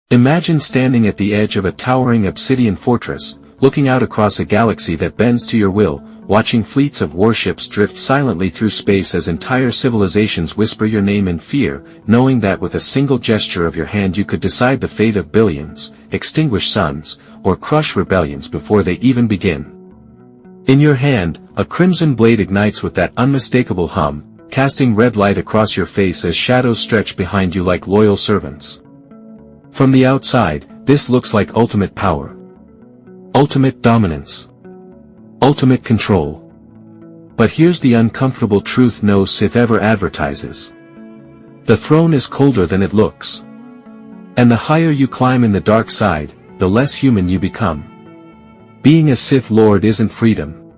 Imagine standing at the edge of a towering obsidian fortress, looking out across a galaxy that bends to your will, watching fleets of warships drift silently through space as entire civilizations whisper your name in fear, knowing that with a single gesture of your hand you could decide the fate of billions, extinguish suns, or crush rebellions before they even begin. In your hand, a crimson blade ignites with that unmistakable hum, casting red light across your face as shadows stretch behind you like loyal servants. From the outside, this looks like ultimate power. Ultimate dominance. Ultimate control. But here's the uncomfortable truth no Sith ever advertises. The throne is colder than it looks. And the higher you climb in the dark side, the less human you become. Being a Sith Lord isn't freedom.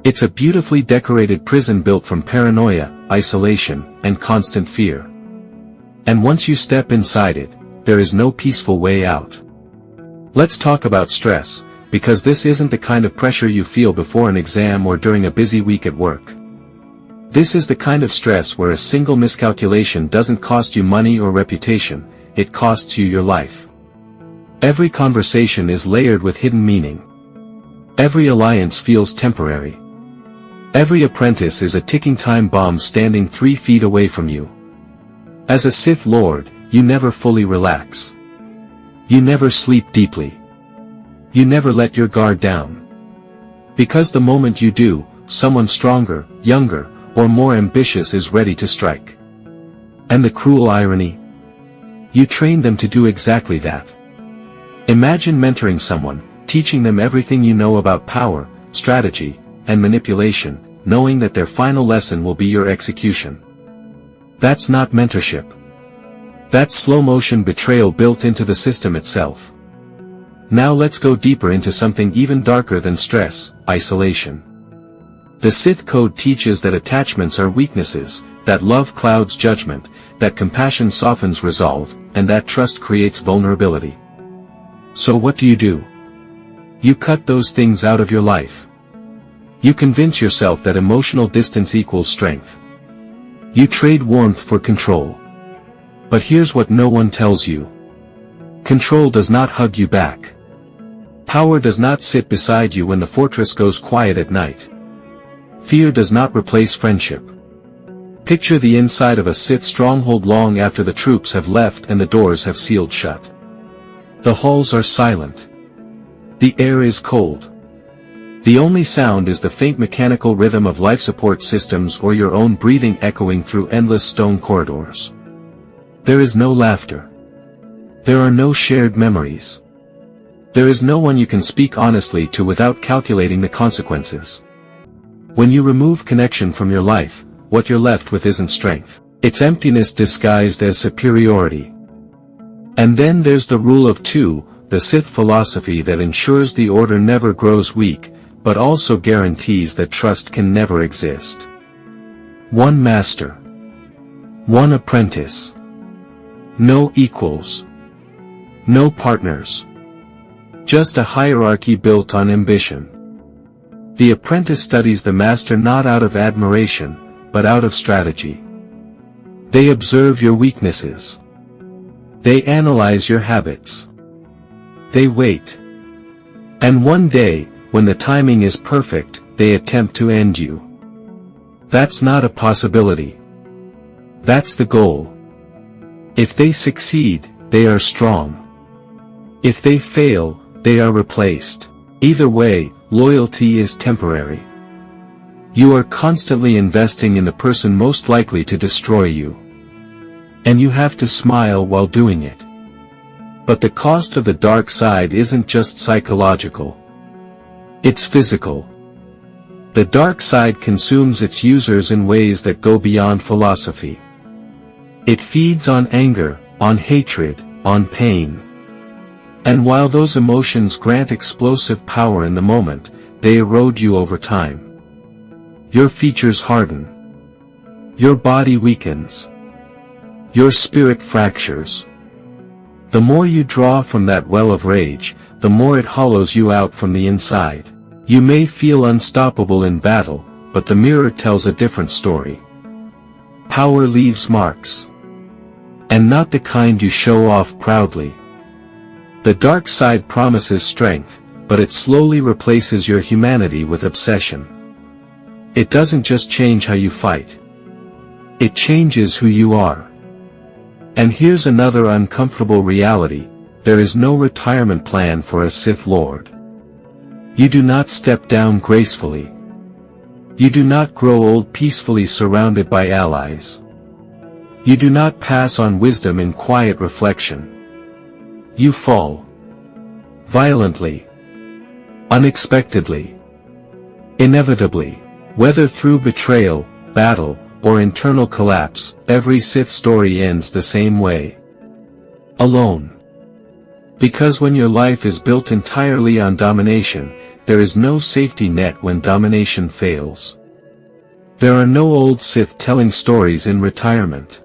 It's a beautifully decorated prison built from paranoia, isolation, and constant fear. And once you step inside it, there is no peaceful way out. Let's talk about stress, because this isn't the kind of pressure you feel before an exam or during a busy week at work. This is the kind of stress where a single miscalculation doesn't cost you money or reputation, it costs you your life. Every conversation is layered with hidden meaning. Every alliance feels temporary. Every apprentice is a ticking time bomb standing 3 feet away from you. As a Sith Lord, you never fully relax. You never sleep deeply. You never let your guard down. Because the moment you do, someone stronger, younger, or more ambitious is ready to strike. And the cruel irony? You train them to do exactly that. Imagine mentoring someone, teaching them everything you know about power, strategy, and manipulation, knowing that their final lesson will be your execution. That's not mentorship. That's slow-motion betrayal built into the system itself. Now let's go deeper into something even darker than stress, isolation. The Sith Code teaches that attachments are weaknesses, that love clouds judgment, that compassion softens resolve, and that trust creates vulnerability. So what do? You cut those things out of your life. You convince yourself that emotional distance equals strength. You trade warmth for control. But here's what no one tells you. Control does not hug you back. Power does not sit beside you when the fortress goes quiet at night. Fear does not replace friendship. Picture the inside of a Sith stronghold long after the troops have left and the doors have sealed shut. The halls are silent. The air is cold. The only sound is the faint mechanical rhythm of life support systems or your own breathing echoing through endless stone corridors. There is no laughter. There are no shared memories. There is no one you can speak honestly to without calculating the consequences. When you remove connection from your life, what you're left with isn't strength. It's emptiness disguised as superiority. And then there's the rule of two, the Sith philosophy that ensures the order never grows weak, but also guarantees that trust can never exist. One master. One apprentice. No equals. No partners. Just a hierarchy built on ambition. The apprentice studies the master not out of admiration, but out of strategy. They observe your weaknesses. They analyze your habits. They wait. And one day, when the timing is perfect, they attempt to end you. That's not a possibility. That's the goal. If they succeed, they are strong. If they fail, they are replaced. Either way, loyalty is temporary. You are constantly investing in the person most likely to destroy you. And you have to smile while doing it. But the cost of the dark side isn't just psychological. It's physical. The dark side consumes its users in ways that go beyond philosophy. It feeds on anger, on hatred, on pain. And while those emotions grant explosive power in the moment, they erode you over time. Your features harden. Your body weakens. Your spirit fractures. The more you draw from that well of rage, the more it hollows you out from the inside. You may feel unstoppable in battle, but the mirror tells a different story. Power leaves marks. And not the kind you show off proudly. The dark side promises strength, but it slowly replaces your humanity with obsession. It doesn't just change how you fight. It changes who you are. And here's another uncomfortable reality: there is no retirement plan for a Sith Lord. You do not step down gracefully. You do not grow old peacefully surrounded by allies. You do not pass on wisdom in quiet reflection. You fall. Violently. Unexpectedly. Inevitably. Whether through betrayal, battle, or internal collapse, every Sith story ends the same way. Alone. Because when your life is built entirely on domination, there is no safety net when domination fails. There are no old Sith telling stories in retirement.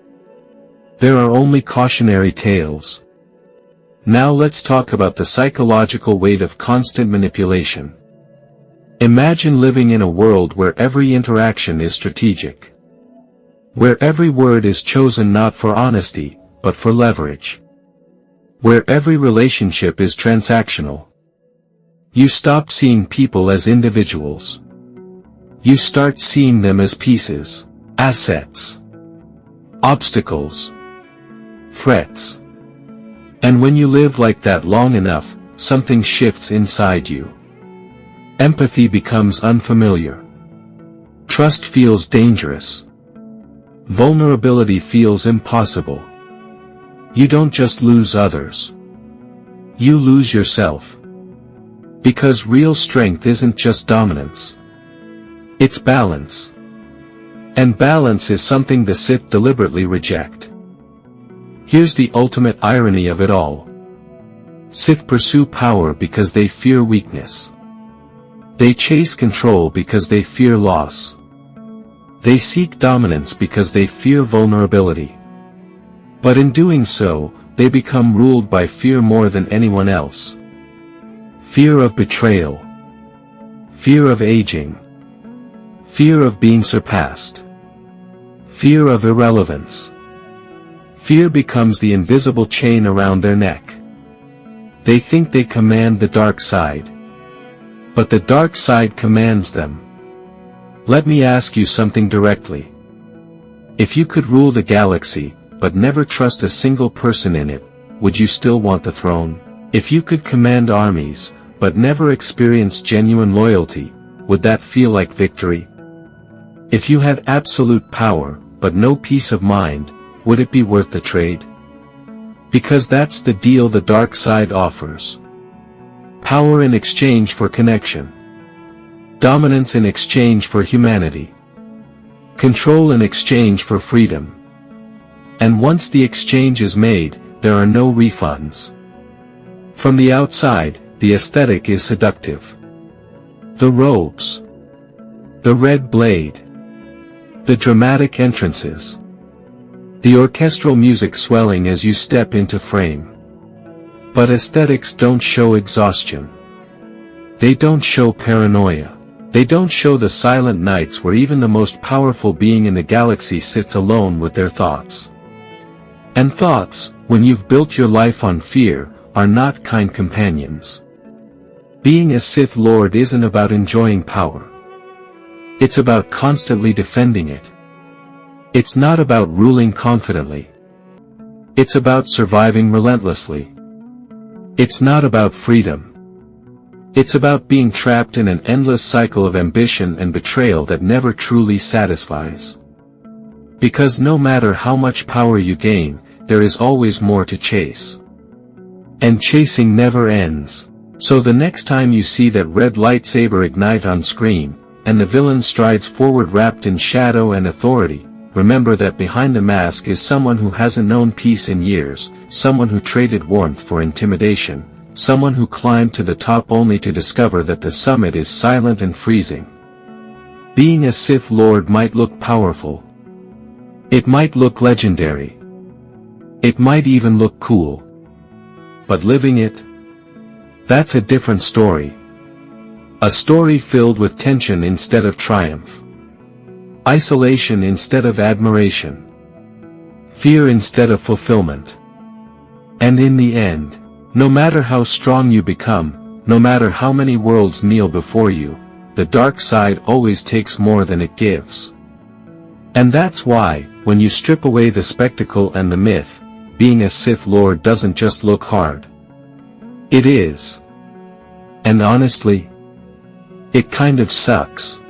There are only cautionary tales. Now let's talk about the psychological weight of constant manipulation. Imagine living in a world where every interaction is strategic. Where every word is chosen not for honesty, but for leverage. Where every relationship is transactional. You stop seeing people as individuals. You start seeing them as pieces, assets, obstacles, threats. And when you live like that long enough, something shifts inside you. Empathy becomes unfamiliar. Trust feels dangerous. Vulnerability feels impossible. You don't just lose others. You lose yourself. Because real strength isn't just dominance. It's balance. And balance is something the Sith deliberately reject. Here's the ultimate irony of it all. Sith pursue power because they fear weakness. They chase control because they fear loss. They seek dominance because they fear vulnerability. But in doing so, they become ruled by fear more than anyone else. Fear of betrayal. Fear of aging. Fear of being surpassed. Fear of irrelevance. Fear becomes the invisible chain around their neck. They think they command the dark side. But the dark side commands them. Let me ask you something directly. If you could rule the galaxy, but never trust a single person in it, would you still want the throne? If you could command armies, but never experience genuine loyalty, would that feel like victory? If you had absolute power, but no peace of mind, would it be worth the trade? Because that's the deal the dark side offers. Power in exchange for connection. Dominance in exchange for humanity. Control in exchange for freedom. And once the exchange is made, there are no refunds. From the outside, the aesthetic is seductive. The robes. The red blade. The dramatic entrances. The orchestral music swelling as you step into frame. But aesthetics don't show exhaustion. They don't show paranoia. They don't show the silent nights where even the most powerful being in the galaxy sits alone with their thoughts. And thoughts, when you've built your life on fear, are not kind companions. Being a Sith Lord isn't about enjoying power. It's about constantly defending it. It's not about ruling confidently. It's about surviving relentlessly. It's not about freedom. It's about being trapped in an endless cycle of ambition and betrayal that never truly satisfies. Because no matter how much power you gain, there is always more to chase. And chasing never ends. So the next time you see that red lightsaber ignite on screen, and the villain strides forward wrapped in shadow and authority, remember that behind the mask is someone who hasn't known peace in years, someone who traded warmth for intimidation, someone who climbed to the top only to discover that the summit is silent and freezing. Being a Sith Lord might look powerful. It might look legendary. It might even look cool. But living it? That's a different story. A story filled with tension instead of triumph. Isolation instead of admiration. Fear instead of fulfillment. And in the end, No matter how strong you become, no matter how many worlds kneel before you, the dark side always takes more than it gives. And that's why, when you strip away the spectacle and the myth, being a Sith Lord doesn't just look hard. It is. And honestly, it kind of sucks.